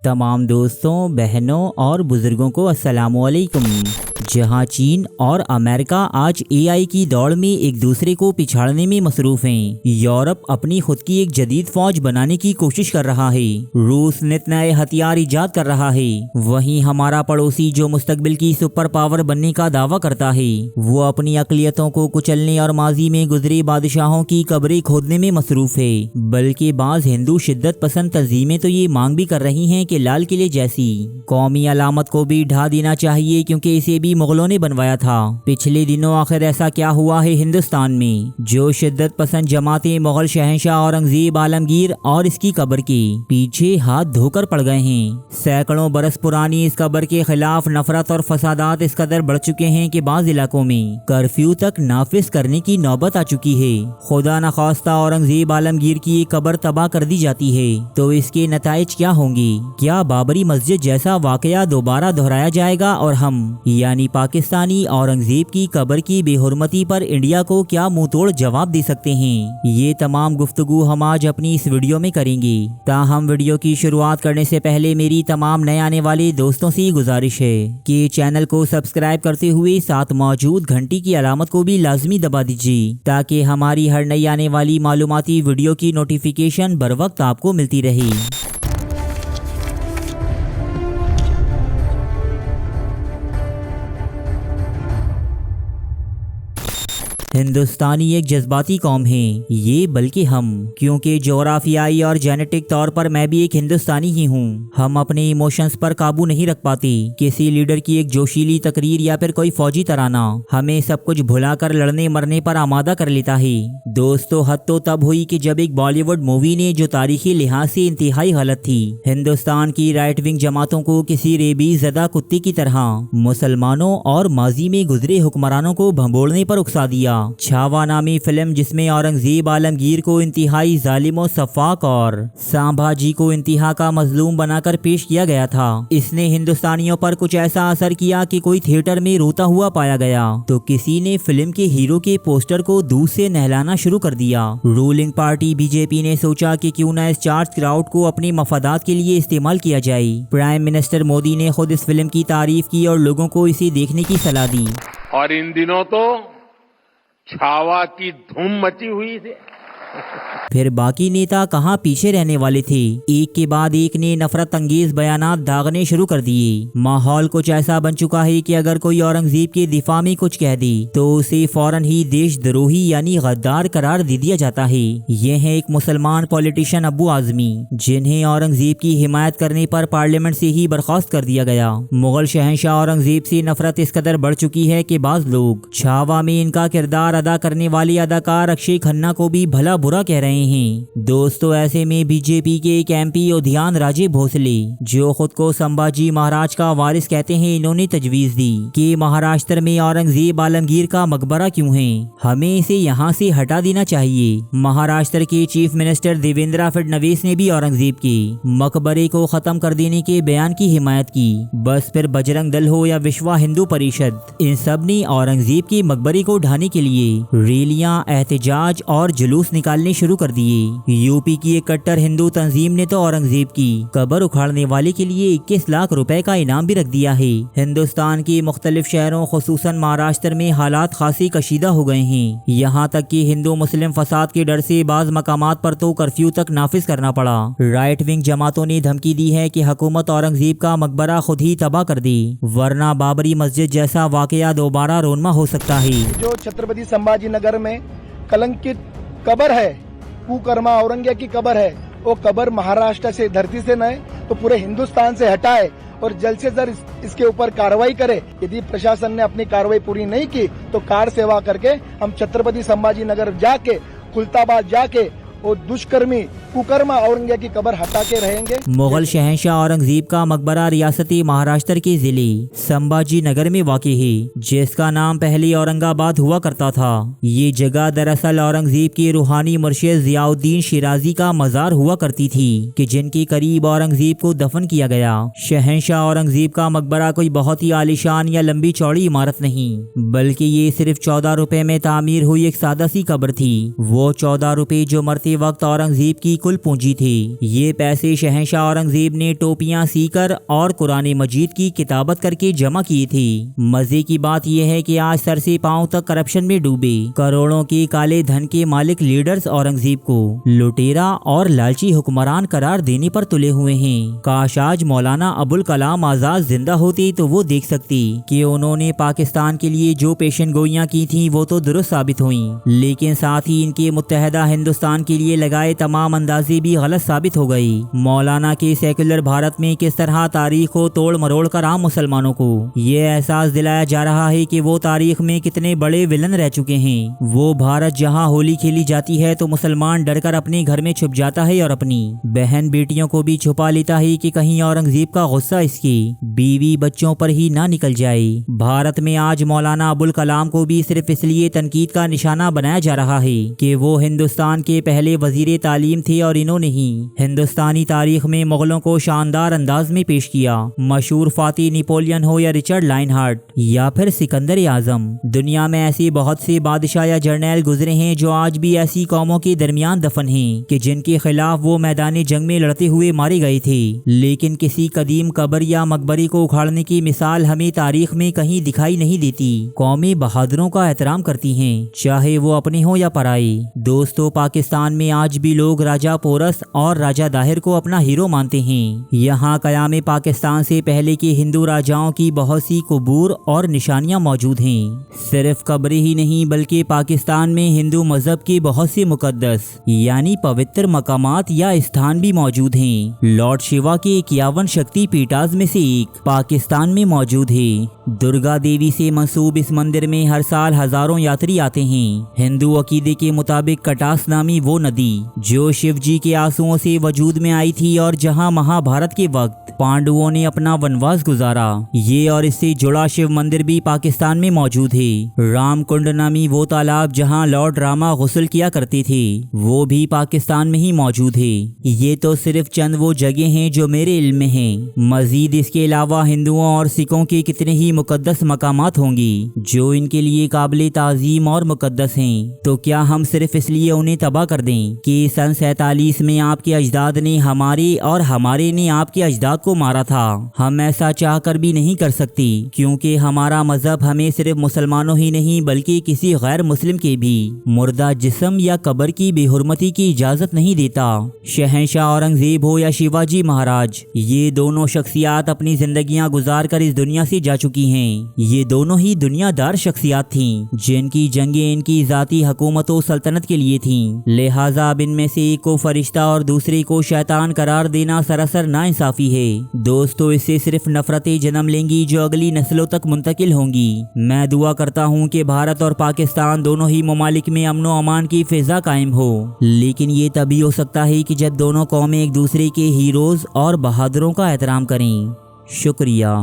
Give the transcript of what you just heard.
तमाम दोस्तों, बहनों और बुजुर्गों को अस्सलामुअलैकुम। जहां चीन और अमेरिका आज एआई की दौड़ में एक दूसरे को पिछाड़ने में मसरूफ हैं, यूरोप अपनी खुद की एक जदीद फौज बनाने की कोशिश कर रहा है। रूस नित नए हथियार इजाद कर रहा है। वहीं हमारा पड़ोसी जो मुस्तकबिल की सुपर पावर बनने का दावा करता है, वो अपनी अकलियतों को कुचलने और माजी में गुजरे बादशाहों की कब्रें खोदने में मसरूफ है। बल्कि बाज हिंदू शिद्दत पसंद तंजीमें तो ये मांग भी कर रही हैं कि लाल किले जैसी कौमी अलामत को भी ढा देना चाहिए, क्योंकि इसे भी मुगलों ने बनवाया था। पिछले दिनों आखिर ऐसा क्या हुआ है हिंदुस्तान में, जो शिद्दत पसंद जमातें मुगल शहंशाह औरंगजेब आलमगीर और इसकी कब्र के पीछे हाथ धोकर पड़ गए हैं। सैकड़ों बरस पुरानी इस कब्र के खिलाफ नफरत और फसादात इस कदर बढ़ चुके हैं कि बाज इलाकों में कर्फ्यू तक नाफिज करने की नौबत आ चुकी है। खुदा न खास्ता औरंगजेब आलमगीर की एक कब्र तबाह कर दी जाती है तो इसके नताइज क्या होंगे? क्या बाबरी मस्जिद जैसा वाकया दोबारा दोहराया जाएगा और हम यानी पाकिस्तानी औरंगजेब की कब्र की बेहुरमती पर इंडिया को क्या मुंह तोड़ जवाब दे सकते हैं? ये तमाम गुफ्तगू हम आज अपनी इस वीडियो में करेंगे। ताहम वीडियो की शुरुआत करने से पहले मेरी तमाम नए आने वाले दोस्तों से गुजारिश है कि चैनल को सब्सक्राइब करते हुए साथ मौजूद घंटी की अलामत को भी लाजमी दबा दीजिए, ताकि हमारी हर नई आने वाली मालूमाती वीडियो की नोटिफिकेशन बर वक्त आपको मिलती रहे। हिंदुस्तानी एक जज्बाती कौम है ये, बल्कि हम, क्योंकि जोग्राफियाई और जेनेटिक तौर पर मैं भी एक हिंदुस्तानी ही हूँ। हम अपने इमोशंस पर काबू नहीं रख पाते। किसी लीडर की एक जोशीली तकरीर या फिर कोई फौजी तराना हमें सब कुछ भुलाकर लड़ने मरने पर आमादा कर लेता है। दोस्तों, हद तो तब हुई कि जब एक बॉलीवुड मूवी ने, जो तारीखी लिहाज से इंतहाई गलत थी, हिंदुस्तान की राइट विंग जमातों को किसी रेबीज ज़दा कुत्ते की तरह मुसलमानों और माजी में गुजरे हुक्मरानों को भंबोड़ने पर उकसा दिया। छावा नामी फिल्म, जिसमें औरंगजेब आलमगीर को इंतहाई जालिम सफाक और सांभाजी को इंतहा का मजलूम बनाकर पेश किया गया था, इसने हिंदुस्तानियों पर कुछ ऐसा असर किया कि कोई थिएटर में रोता हुआ पाया गया तो किसी ने फिल्म के हीरो के पोस्टर को दूध से नहलाना शुरू कर दिया। रूलिंग पार्टी बीजेपी ने सोचा कि क्यों न इस चार्ज क्राउड को अपने मफादात के लिए इस्तेमाल किया जाए। प्राइम मिनिस्टर मोदी ने खुद इस फिल्म की तारीफ की और लोगों को इसे देखने की सलाह दी। और इन दिनों तो छावा की धूम मची हुई थी। फिर बाकी नेता कहाँ पीछे रहने वाले थे। एक के बाद एक ने नफरत अंगेज बयानात दागने शुरू कर दिए। माहौल कुछ ऐसा बन चुका है कि अगर कोई औरंगजेब के दिफा में कुछ कह दे तो उसे फौरन ही देशद्रोही यानी गद्दार करार दे दिया जाता है। ये है एक मुसलमान पॉलिटिशियन अब्बू आजमी, जिन्हें औरंगजेब की हिमायत करने पर पार्लियामेंट से ही बर्खास्त कर दिया गया। मुगल शहंशाह औरंगजेब से नफरत इस कदर बढ़ चुकी है कि बाज लोग छावा में इनका किरदार अदा करने वाले अदाकार अक्षय खन्ना को भी भला बुरा कह रहे हैं। दोस्तों, ऐसे में बीजेपी के एक एमपी उद्यान राजे भोसले, जो खुद को संभाजी महाराज का वारिस कहते हैं, इन्होंने तजवीज दी कि महाराष्ट्र में औरंगजेब आलमगीर का मकबरा क्यों है, हमें इसे यहाँ से हटा देना चाहिए। महाराष्ट्र के चीफ मिनिस्टर देवेंद्र फडणवीस ने भी औरंगजेब के मकबरे को खत्म कर देने के बयान की हिमायत की। बस फिर बजरंग दल हो या विश्व हिंदू परिषद, इन सब ने औरंगजेब के मकबरे को ढाने के लिए रैलियां, एहतजाज और जुलूस निकालने शुरू कर दिए। यूपी की एक कट्टर हिंदू तंजीम ने तो औरंगजेब की कब्र उखाड़ने वाले के लिए 21 लाख रुपए का इनाम भी रख दिया है। हिंदुस्तान के मुख्तलिफ शहरों खुसूसन महाराष्ट्र में हालात खासी कशीदा हो गए हैं। यहाँ तक कि हिंदू मुस्लिम फसाद के डर से बाज मकामात पर तो कर्फ्यू तक नाफिज करना पड़ा। राइट विंग जमातों ने धमकी दी है कि हुकूमत औरंगजेब का मकबरा खुद ही तबाह कर दे, वरना बाबरी मस्जिद जैसा वाकया दोबारा रोनमा हो सकता है। जो छत्रपति संभाजी नगर में कलंकित कब्र है, कुकर्मा औरंगजेब की कब्र है, वो कब्र महाराष्ट्र से, धरती से न तो पूरे हिंदुस्तान से हटाए और जल्द से जल्द इसके ऊपर कार्रवाई करे। यदि प्रशासन ने अपनी कार्रवाई पूरी नहीं की तो कार सेवा करके हम छत्रपति संभाजी नगर जाके, खुलताबाद जाके और दुष्कर्मी कुकर्मा औरंगजेब की कब्र हटा के रहेंगे। मुगल शहंशाह औरंगजेब का मकबरा रियासती महाराष्ट्र के जिले संभाजी नगर में वाक़ है, जिसका नाम पहले औरंगाबाद हुआ करता था। ये जगह दरअसल औरंगजेब के रूहानी मुर्शिद जियाउद्दीन शिराजी का मजार हुआ करती थी, कि जिनके करीब औरंगजेब को दफन किया गया। शहंशाह औरंगजेब का मकबरा कोई बहुत ही आलिशान या लंबी चौड़ी इमारत नहीं, बल्कि ये सिर्फ 14 रुपए में तामीर हुई एक सादा सी कब्र थी। वो 14 रुपए जो मरते मरते वक्त औरंगजेब की कुल पूंजी थी। ये पैसे शहंशाह औरंगजेब ने टोपियां सीकर और कुरान मजीद की किताबत करके जमा की थी। मजे की बात यह है कि आज सर से पांव तक करप्शन में डूबे करोड़ों के काले धन के मालिक लीडर्स औरंगजेब को लुटेरा और लालची हुक्मरान करार देने पर तुले हुए हैं। काश आज मौलाना अबुल कलाम आजाद जिंदा होते तो वो देख सकती कि उन्होंने पाकिस्तान के लिए जो पेशन गोइयां की थी वो तो दुरुस्त साबित हुई, लेकिन साथ ही इनके मुत्तहदा हिंदुस्तान के लिए लगाए तमाम अंदाजे भी गलत साबित हो गई। मौलाना के सेकुलर भारत में किस तरह तारीख को तोड़ मरोड़ कर आम मुसलमानों को ये एहसास दिलाया जा रहा है कि वो तारीख में कितने बड़े विलन रह चुके हैं। वो भारत जहां होली खेली जाती है तो मुसलमान डरकर अपने घर में छुप जाता है और अपनी बहन बेटियों को भी छुपा लेता है कि कहीं औरंगजेब का गुस्सा इसकी बीवी बच्चों पर ही ना निकल जाए। भारत में आज मौलाना अबुल कलाम को भी सिर्फ इसलिए तनकीद का निशाना बनाया जा रहा है कि वो हिंदुस्तान के पहले वजीर तालीम थे और इन्होंने ही हिंदुस्तानी तारीख में मुगलों को शानदार अंदाज में पेश किया। मशहूर फाती नेपोलियन हो या रिचर्ड लाइनहार्ट या फिर सिकंदर आजम, दुनिया में ऐसे बहुत से बादशाह या जर्नैल गुजरे हैं जो आज भी ऐसी कौमों के दरमियान दफन हैं कि जिनके खिलाफ वो मैदानी जंग में लड़ते हुए मारे गए थे, लेकिन किसी कदीम कब्र या मकबरे को उखाड़ने की मिसाल हमें तारीख में कहीं दिखाई नहीं देती। कौमें बहादुरों का एहतराम करती हैं, चाहे वो अपने हो या पराए। दोस्तों, पाकिस्तान में आज भी लोग राजा पोरस और राजा दाहिर को अपना हीरो मानते हैं। यहाँ कयाम पाकिस्तान से पहले के हिंदू राजाओं की बहुत सी कुबूर और निशानियां मौजूद हैं। सिर्फ कब्रें ही नहीं बल्कि पाकिस्तान में हिंदू मजहब के बहुत से मुकद्दस यानी पवित्र मकामात या स्थान भी मौजूद हैं। लॉर्ड शिवा के 51 शक्ति पीठाज में से एक पाकिस्तान में मौजूद है। दुर्गा देवी से मंसूब इस मंदिर में हर साल हजारों यात्री आते हैं। हिंदू अकीदे के मुताबिक कटास नामी वो नदी जो शिव जी के आंसुओं से वजूद में आई थी और जहां महाभारत के वक्त पांडवों ने अपना वनवास गुजारा, ये और इससे जुड़ा शिव मंदिर भी पाकिस्तान में मौजूद है। राम कुंड नामी वो तालाब जहां लॉर्ड रामा गुस्ल किया करते थे वो भी पाकिस्तान में ही मौजूद है। ये तो सिर्फ चंद वो जगह हैं जो मेरे इल्म में हैं। मजीद इसके अलावा हिंदुओं और सिखों के कितने ही मुकद्दस मकामात होंगे जो इनके लिए काबिल ताजीम और मुकद्दस हैं। तो क्या हम सिर्फ इसलिए उन्हें तबाह कर दें कि सन 47 में आपके अजदाद ने हमारे और हमारे ने आपके अजदाद को मारा था? हम ऐसा चाहकर भी नहीं कर सकते, क्योंकि हमारा मजहब हमें सिर्फ मुसलमानों ही नहीं बल्कि किसी गैर मुस्लिम के भी मुर्दा जिस्म या कब्र की बेहुरमती की इजाजत नहीं देता। शहंशाह औरंगजेब हो या शिवाजी महाराज, ये दोनों शख्सियात अपनी जिंदगियां गुजार कर इस दुनिया से जा चुकी हैं। ये दोनों ही दुनियादार शख्सियात थीं जिनकी जंगें इनकी जाती हुकूमत व सल्तनत के लिए थीं। लिहाजा अब इनमें से एक को फरिश्ता और दूसरे को शैतान करार देना सरासर नाइंसाफी है। दोस्तों, इससे सिर्फ नफरतें जन्म लेंगी जो अगली नस्लों तक मुंतकिल होंगी। मैं दुआ करता हूँ कि भारत और पाकिस्तान दोनों ही ममालिक में अमन व अमान की फिजा कायम हो, लेकिन ये तभी हो सकता है कि जब दोनों कौमें एक दूसरे के हीरोज और बहादुरों का एहतराम करें। शुक्रिया।